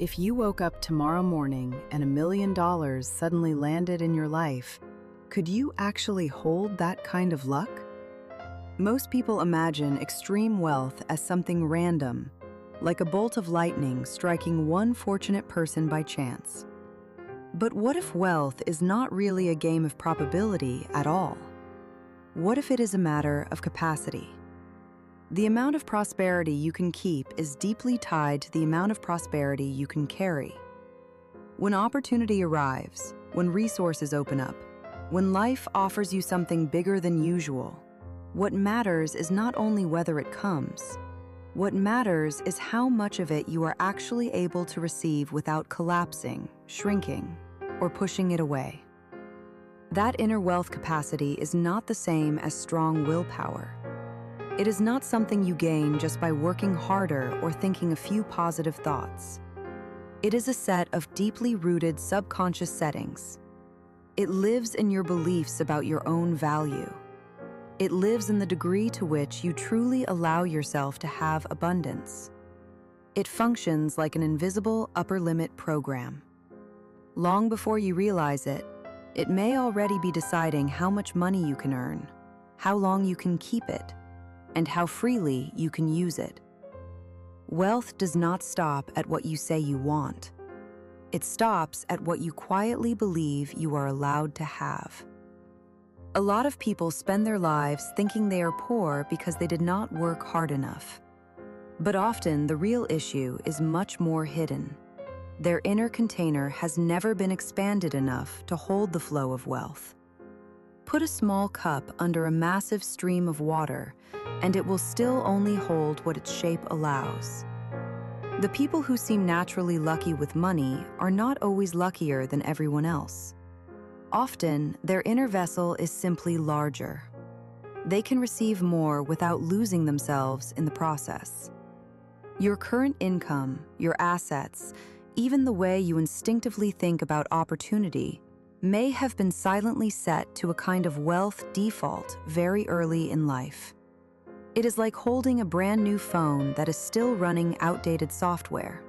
If you woke up tomorrow morning and $1 million suddenly landed in your life, could you actually hold that kind of luck? Most people imagine extreme wealth as something random, like a bolt of lightning striking one fortunate person by chance. But what if wealth is not really a game of probability at all? What if it is a matter of capacity? The amount of prosperity you can keep is deeply tied to the amount of prosperity you can carry. When opportunity arrives, when resources open up, when life offers you something bigger than usual, what matters is not only whether it comes. What matters is how much of it you are actually able to receive without collapsing, shrinking, or pushing it away. That inner wealth capacity is not the same as strong willpower. It is not something you gain just by working harder or thinking a few positive thoughts. It is a set of deeply rooted subconscious settings. It lives in your beliefs about your own value. It lives in the degree to which you truly allow yourself to have abundance. It functions like an invisible upper limit program. Long before you realize it, it may already be deciding how much money you can earn, how long you can keep it, and how freely you can use it. Wealth does not stop at what you say you want. It stops at what you quietly believe you are allowed to have. A lot of people spend their lives thinking they are poor because they did not work hard enough. But often the real issue is much more hidden. Their inner container has never been expanded enough to hold the flow of wealth. Put a small cup under a massive stream of water, and it will still only hold what its shape allows. The people who seem naturally lucky with money are not always luckier than everyone else. Often, their inner vessel is simply larger. They can receive more without losing themselves in the process. Your current income, your assets, even the way you instinctively think about opportunity may have been silently set to a kind of wealth default very early in life. It is like holding a brand new phone that is still running outdated software.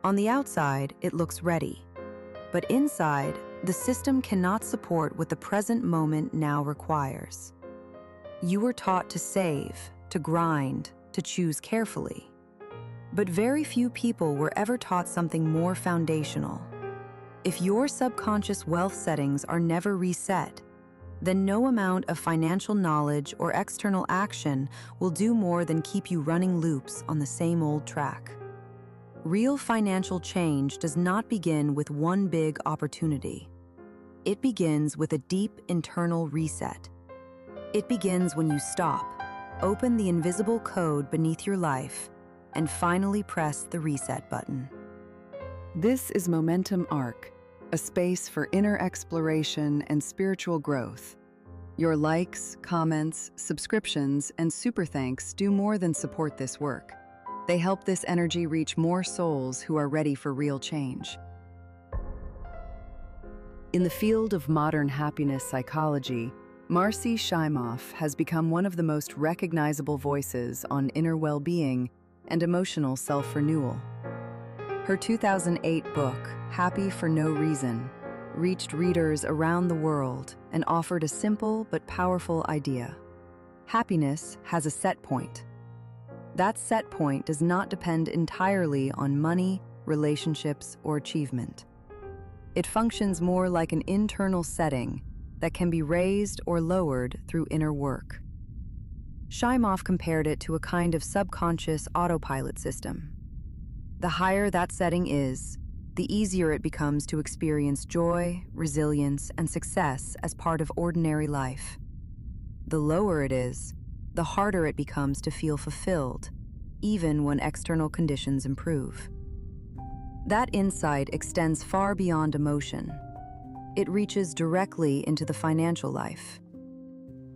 On the outside, it looks ready, but inside, the system cannot support what the present moment now requires. You were taught to save, to grind, to choose carefully. But very few people were ever taught something more foundational. If your subconscious wealth settings are never reset, then no amount of financial knowledge or external action will do more than keep you running loops on the same old track. Real financial change does not begin with one big opportunity. It begins with a deep internal reset. It begins when you stop, open the invisible code beneath your life, and finally press the reset button. This is Momentum Arc, a space for inner exploration and spiritual growth. Your likes, comments, subscriptions, and super thanks do more than support this work. They help this energy reach more souls who are ready for real change. In the field of modern happiness psychology, Marci Shimoff has become one of the most recognizable voices on inner well-being and emotional self-renewal. Her 2008 book, Happy for No Reason, reached readers around the world and offered a simple but powerful idea. Happiness has a set point. That set point does not depend entirely on money, relationships, or achievement. It functions more like an internal setting that can be raised or lowered through inner work. Shimoff compared it to a kind of subconscious autopilot system. The higher that setting is, the easier it becomes to experience joy, resilience, and success as part of ordinary life. The lower it is, the harder it becomes to feel fulfilled, even when external conditions improve. That insight extends far beyond emotion. It reaches directly into the financial life.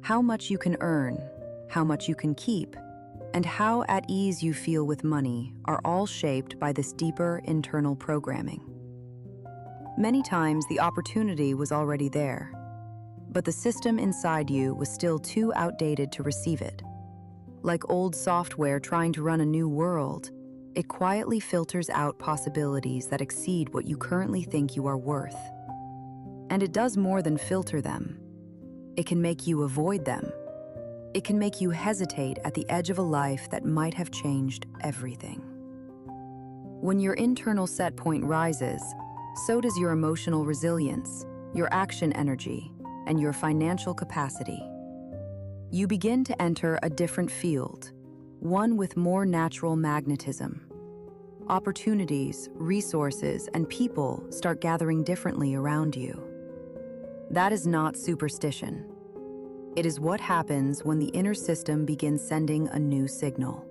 How much you can earn, how much you can keep, and how at ease you feel with money are all shaped by this deeper internal programming. Many times the opportunity was already there, but the system inside you was still too outdated to receive it. Like old software trying to run a new world, It quietly filters out possibilities that exceed what you currently think you are worth. And it does more than filter them. It can make you avoid them. It can make you hesitate at the edge of a life that might have changed everything. When your internal set point rises, so does your emotional resilience, your action energy, and your financial capacity. You begin to enter a different field, one with more natural magnetism. Opportunities, resources, and people start gathering differently around you. That is not superstition. It is what happens when the inner system begins sending a new signal.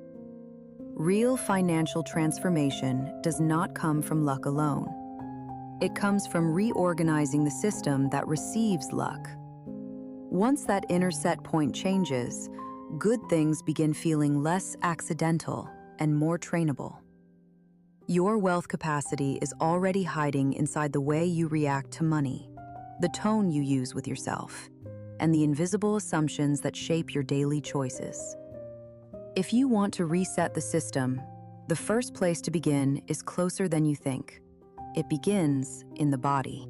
Real financial transformation does not come from luck alone. It comes from reorganizing the system that receives luck. Once that inner set point changes, good things begin feeling less accidental and more trainable. Your wealth capacity is already hiding inside the way you react to money, the tone you use with yourself, and the invisible assumptions that shape your daily choices. If you want to reset the system, the first place to begin is closer than you think. It begins in the body.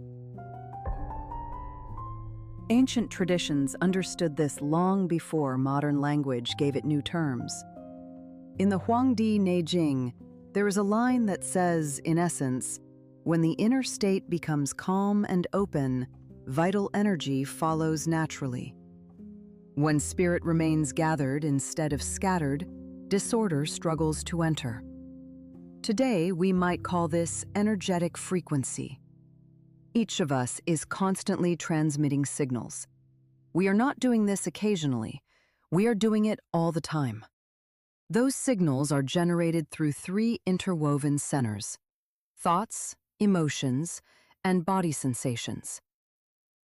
Ancient traditions understood this long before modern language gave it new terms. In the Huangdi Neijing, there is a line that says, in essence, when the inner state becomes calm and open, vital energy follows naturally. When spirit remains gathered instead of scattered, disorder struggles to enter. Today, we might call this energetic frequency. Each of us is constantly transmitting signals. We are not doing this occasionally. We are doing it all the time. Those signals are generated through three interwoven centers: thoughts, emotions, and body sensations.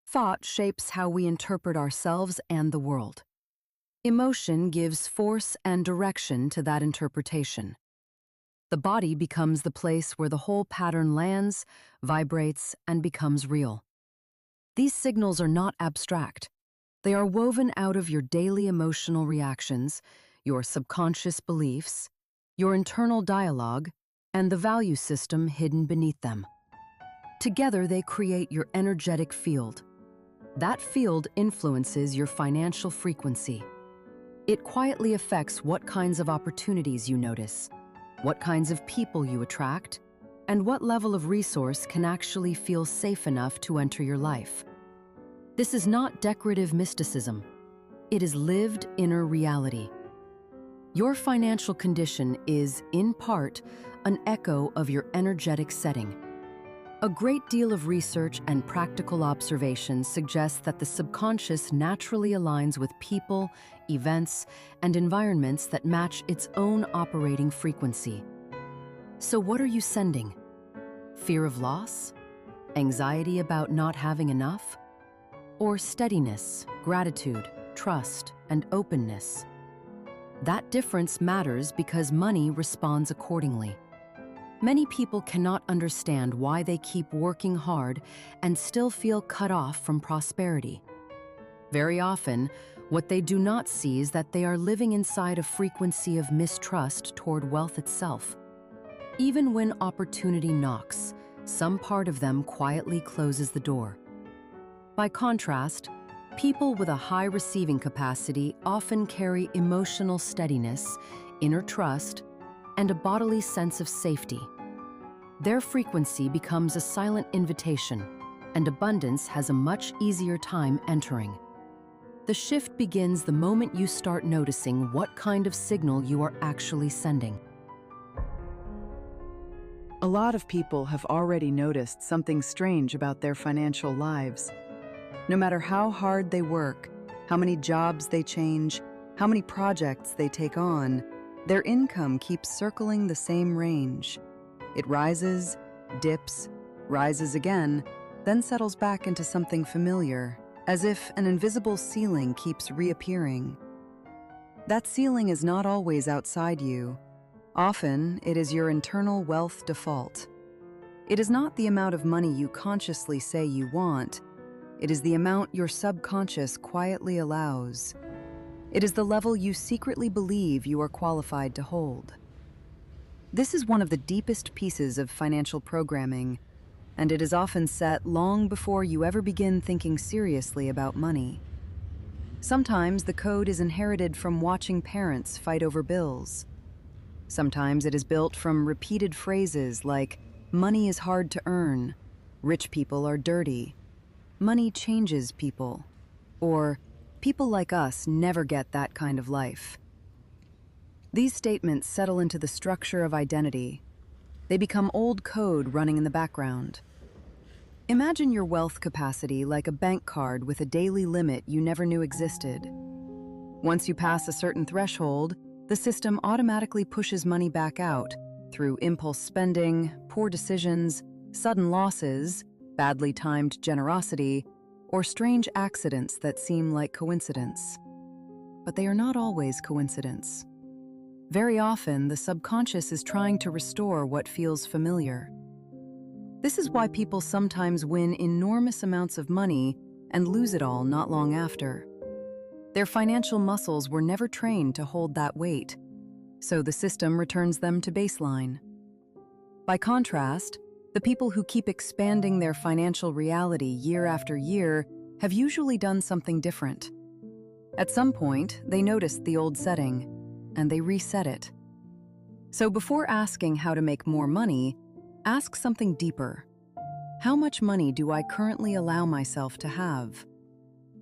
Thought shapes how we interpret ourselves and the world. Emotion gives force and direction to that interpretation. The body becomes the place where the whole pattern lands, vibrates, and becomes real. These signals are not abstract. They are woven out of your daily emotional reactions, your subconscious beliefs, your internal dialogue, and the value system hidden beneath them. Together, they create your energetic field. That field influences your financial frequency. It quietly affects what kinds of opportunities you notice, what kinds of people you attract, and what level of resource can actually feel safe enough to enter your life. This is not decorative mysticism. It is lived inner reality. Your financial condition is, in part, an echo of your energetic setting. A great deal of research and practical observation suggests that the subconscious naturally aligns with people, events, and environments that match its own operating frequency. So what are you sending? Fear of loss? Anxiety about not having enough? Or steadiness, gratitude, trust, and openness? That difference matters because money responds accordingly. Many people cannot understand why they keep working hard and still feel cut off from prosperity. Very often, what they do not see is that they are living inside a frequency of mistrust toward wealth itself. Even when opportunity knocks, some part of them quietly closes the door. By contrast, people with a high receiving capacity often carry emotional steadiness, inner trust, and a bodily sense of safety. Their frequency becomes a silent invitation, and abundance has a much easier time entering. The shift begins the moment you start noticing what kind of signal you are actually sending. A lot of people have already noticed something strange about their financial lives. No matter how hard they work, how many jobs they change, how many projects they take on, their income keeps circling the same range. It rises, dips, rises again, then settles back into something familiar, as if an invisible ceiling keeps reappearing. That ceiling is not always outside you. Often, it is your internal wealth default. It is not the amount of money you consciously say you want. It is the amount your subconscious quietly allows. It is the level you secretly believe you are qualified to hold. This is one of the deepest pieces of financial programming, and it is often set long before you ever begin thinking seriously about money. Sometimes the code is inherited from watching parents fight over bills. Sometimes it is built from repeated phrases like, "Money is hard to earn," "Rich people are dirty," "Money changes people," or "People like us never get that kind of life." These statements settle into the structure of identity. They become old code running in the background. Imagine your wealth capacity like a bank card with a daily limit you never knew existed. Once you pass a certain threshold, the system automatically pushes money back out through impulse spending, poor decisions, sudden losses, badly timed generosity, or strange accidents that seem like coincidence. But they are not always coincidence. Very often, the subconscious is trying to restore what feels familiar. This is why people sometimes win enormous amounts of money and lose it all not long after. Their financial muscles were never trained to hold that weight, so the system returns them to baseline. By contrast, the people who keep expanding their financial reality year after year have usually done something different. At some point, they noticed the old setting, and they reset it. So before asking how to make more money, ask something deeper. How much money do I currently allow myself to have?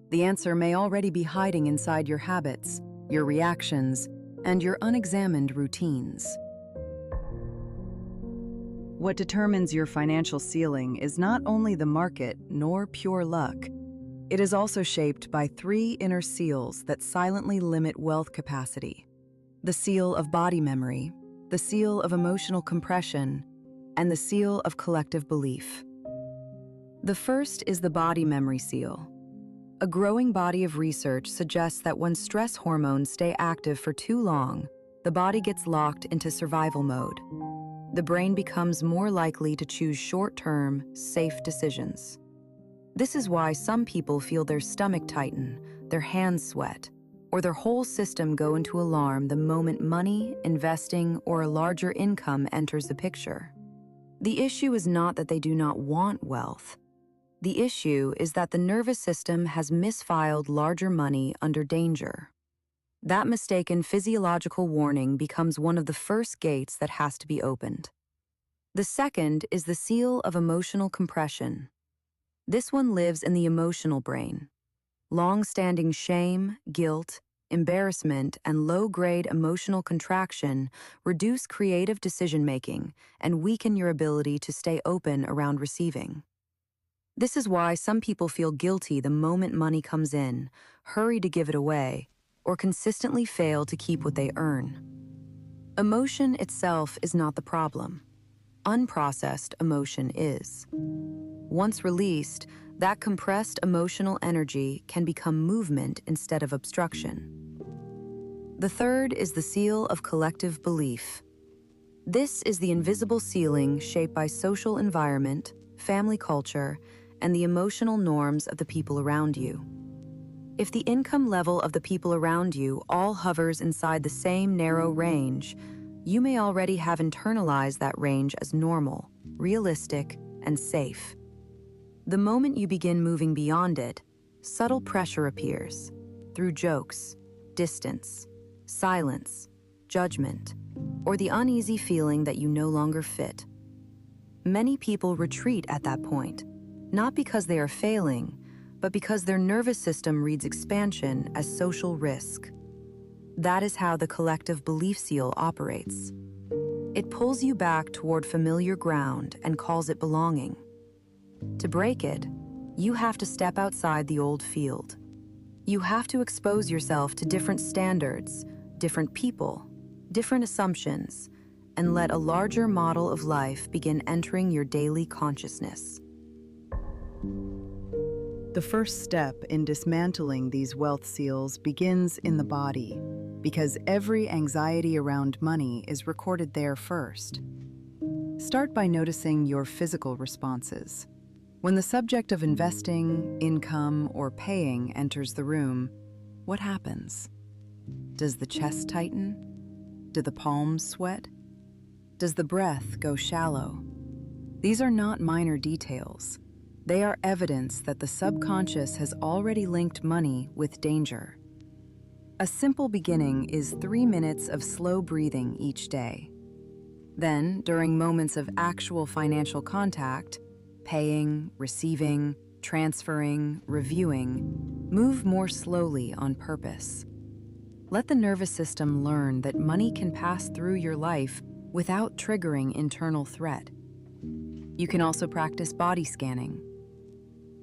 The answer may already be hiding inside your habits, your reactions, and your unexamined routines. What determines your financial ceiling is not only the market nor pure luck. It is also shaped by 3 inner seals that silently limit wealth capacity: the seal of body memory, the seal of emotional compression, and the seal of collective belief. The first is the body memory seal. A growing body of research suggests that when stress hormones stay active for too long, the body gets locked into survival mode. The brain becomes more likely to choose short-term, safe decisions. This is why some people feel their stomach tighten, their hands sweat, or their whole system go into alarm the moment money, investing, or a larger income enters the picture. The issue is not that they do not want wealth. The issue is that the nervous system has misfiled larger money under danger. That mistaken physiological warning becomes one of the first gates that has to be opened. The second is the seal of emotional compression. This one lives in the emotional brain. Long-standing shame, guilt, embarrassment, and low-grade emotional contraction reduce creative decision-making and weaken your ability to stay open around receiving. This is why some people feel guilty the moment money comes in, hurry to give it away, or consistently fail to keep what they earn. Emotion itself is not the problem. Unprocessed emotion is. Once released, that compressed emotional energy can become movement instead of obstruction. The third is the seal of collective belief. This is the invisible ceiling shaped by social environment, family culture, and the emotional norms of the people around you. If the income level of the people around you all hovers inside the same narrow range, you may already have internalized that range as normal, realistic, and safe. The moment you begin moving beyond it, subtle pressure appears through jokes, distance, silence, judgment, or the uneasy feeling that you no longer fit. Many people retreat at that point, not because they are failing, but because their nervous system reads expansion as social risk. That is how the collective belief seal operates. It pulls you back toward familiar ground and calls it belonging. To break it, you have to step outside the old field. You have to expose yourself to different standards, different people, different assumptions, and let a larger model of life begin entering your daily consciousness. The first step in dismantling these wealth seals begins in the body, because every anxiety around money is recorded there first. Start by noticing your physical responses. When the subject of investing, income, or paying enters the room, what happens? Does the chest tighten? Do the palms sweat? Does the breath go shallow? These are not minor details. They are evidence that the subconscious has already linked money with danger. A simple beginning is 3 minutes of slow breathing each day. Then, during moments of actual financial contact, paying, receiving, transferring, reviewing, move more slowly on purpose. Let the nervous system learn that money can pass through your life without triggering internal threat. You can also practice body scanning.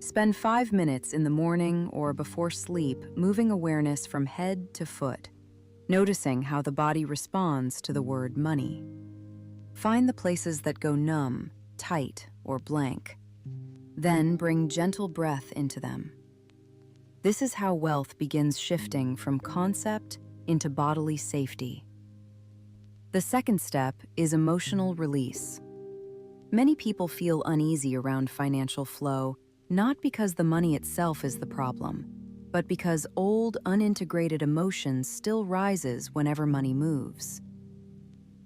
Spend 5 minutes in the morning or before sleep moving awareness from head to foot, noticing how the body responds to the word money. Find the places that go numb, tight, or blank. Then bring gentle breath into them. This is how wealth begins shifting from concept into bodily safety. The second step is emotional release. Many people feel uneasy around financial flow, not because the money itself is the problem, but because old, unintegrated emotion still rises whenever money moves.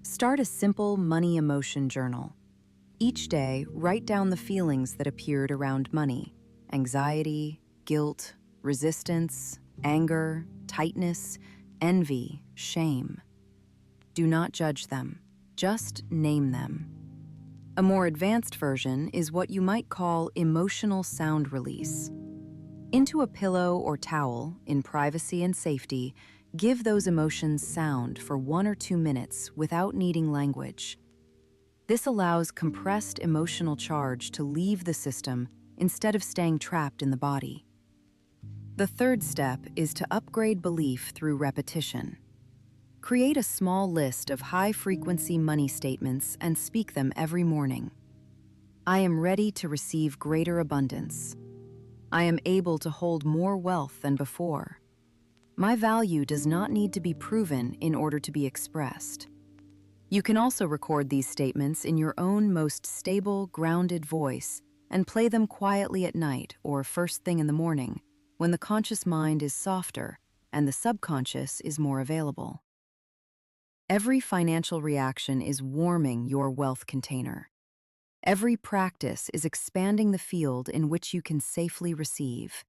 Start a simple money emotion journal. Each day, write down the feelings that appeared around money: anxiety, guilt, resistance, anger, tightness, envy, shame. Do not judge them, just name them. A more advanced version is what you might call emotional sound release. Into a pillow or towel, in privacy and safety, give those emotions sound for 1 or 2 minutes without needing language. This allows compressed emotional charge to leave the system instead of staying trapped in the body. The third step is to upgrade belief through repetition. Create a small list of high-frequency money statements and speak them every morning. I am ready to receive greater abundance. I am able to hold more wealth than before. My value does not need to be proven in order to be expressed. You can also record these statements in your own most stable, grounded voice and play them quietly at night or first thing in the morning, when the conscious mind is softer and the subconscious is more available. Every financial reaction is warming your wealth container. Every practice is expanding the field in which you can safely receive.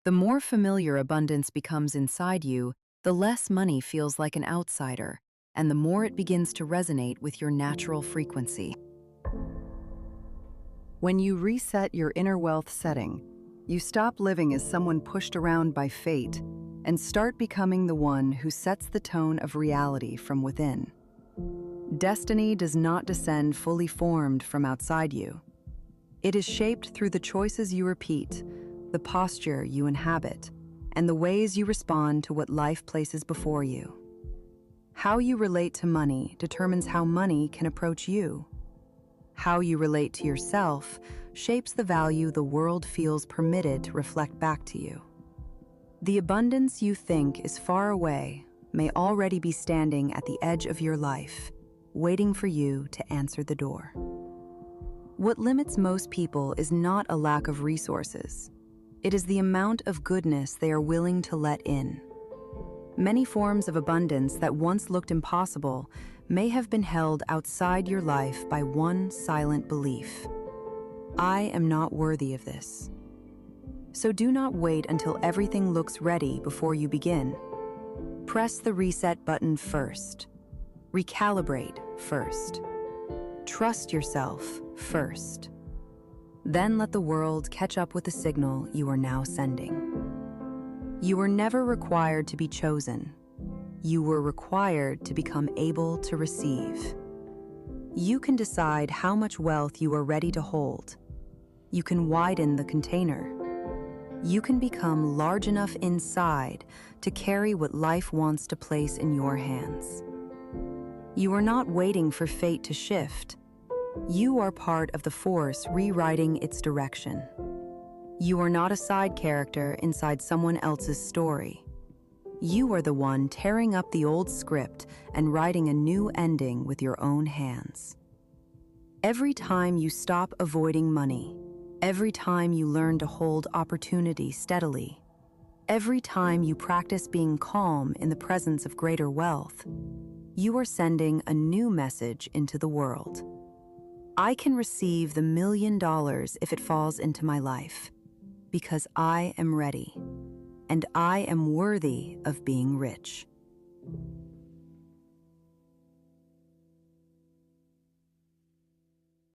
The more familiar abundance becomes inside you, the less money feels like an outsider, and the more it begins to resonate with your natural frequency. When you reset your inner wealth setting, you stop living as someone pushed around by fate and start becoming the one who sets the tone of reality from within. Destiny does not descend fully formed from outside you. It is shaped through the choices you repeat, the posture you inhabit, and the ways you respond to what life places before you. How you relate to money determines how money can approach you. How you relate to yourself shapes the value the world feels permitted to reflect back to you. The abundance you think is far away may already be standing at the edge of your life, waiting for you to answer the door. What limits most people is not a lack of resources. It is the amount of goodness they are willing to let in. Many forms of abundance that once looked impossible may have been held outside your life by one silent belief: I am not worthy of this. So do not wait until everything looks ready before you begin. Press the reset button first. Recalibrate first. Trust yourself first. Then let the world catch up with the signal you are now sending. You were never required to be chosen. You were required to become able to receive. You can decide how much wealth you are ready to hold. You can widen the container. You can become large enough inside to carry what life wants to place in your hands. You are not waiting for fate to shift. You are part of the force rewriting its direction. You are not a side character inside someone else's story. You are the one tearing up the old script and writing a new ending with your own hands. Every time you stop avoiding money, every time you learn to hold opportunity steadily, every time you practice being calm in the presence of greater wealth, you are sending a new message into the world. I can receive the $1 million if it falls into my life, because I am ready, and I am worthy of being rich.